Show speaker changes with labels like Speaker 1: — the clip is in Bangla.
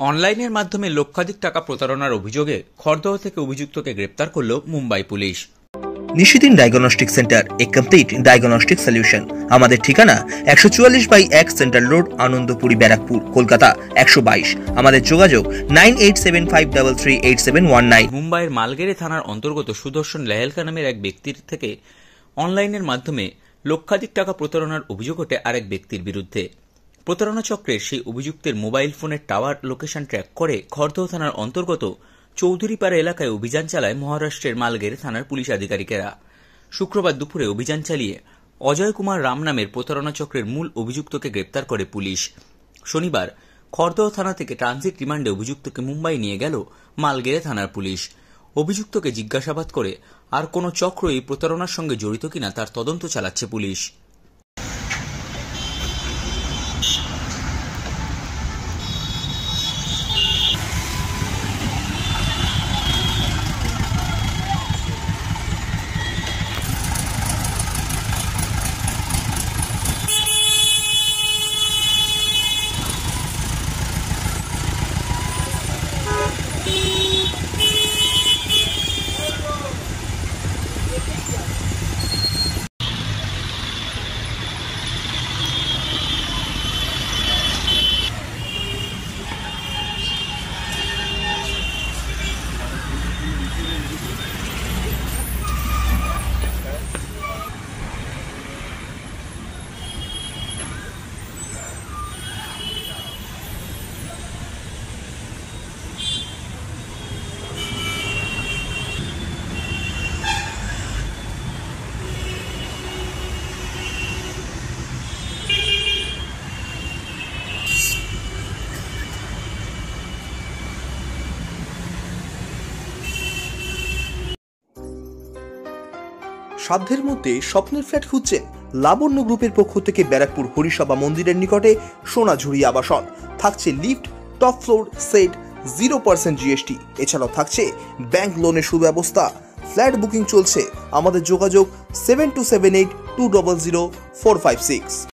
Speaker 1: অনলাইনের মাধ্যমে লক্ষাধিক টাকা প্রতারণার অভিযোগে খড়দহ থেকে অভিযুক্তকে গ্রেপ্তার করল মুম্বাই পুলিশ।
Speaker 2: নিশিদিন ডায়াগনস্টিক সেন্টার, এ কমপ্লিট ডায়াগনস্টিক সলিউশন। আমাদের ঠিকানা 144/1 সেন্ট্রাল রোড, আনন্দপুরি, ব্যারাকপুর, কলকাতা 122। আমাদের যোগাযোগ 9875338719।
Speaker 1: মুম্বাইয়ের মালগেরে থানার অন্তর্গত সুদর্শন লেহেলকা নামের এক ব্যক্তির থেকে অনলাইনের মাধ্যমে লক্ষাধিক টাকা প্রতারণার অভিযোগ ওঠে আরেক ব্যক্তির বিরুদ্ধে। প্রতারণা চক্রের সেই অভিযুক্তের মোবাইল ফোনের টাওয়ার লোকেশন ট্র্যাক করে খড়দহ থানার অন্তর্গত চৌধুরীপাড়া এলাকায় অভিযান চালায় মহারাষ্ট্রের মালগেরে থানার পুলিশ আধিকারিকেরা। শুক্রবার দুপুরে অভিযান চালিয়ে অজয় কুমার রাম নামের প্রতারণা চক্রের মূল অভিযুক্তকে গ্রেপ্তার করে পুলিশ। শনিবার খড়দহ থানা থেকে ট্রানজিট রিমান্ডে অভিযুক্তকে মুম্বাই নিয়ে গেল মালগেরে থানার পুলিশ। অভিযুক্তকে জিজ্ঞাসাবাদ করে আর কোনো চক্র এই প্রতারণার সঙ্গে জড়িত কিনা তার তদন্ত চালাচ্ছে পুলিশ।
Speaker 2: সাধ্যের মধ্যে স্বপ্নের ফ্ল্যাট খুঁজছেন? লাবণ্য গ্রুপের পক্ষ থেকে ব্যারাকপুর হরিসভা মন্দিরের নিকটে সোনাঝুরি আবাসন। থাকছে lift, top floor, set, 0% GST। এছাড়াও থাকছে ব্যাংক লোনের সুব্যবস্থা। ফ্ল্যাট বুকিং চলছে। আমাদের যোগাযোগ 7278200456।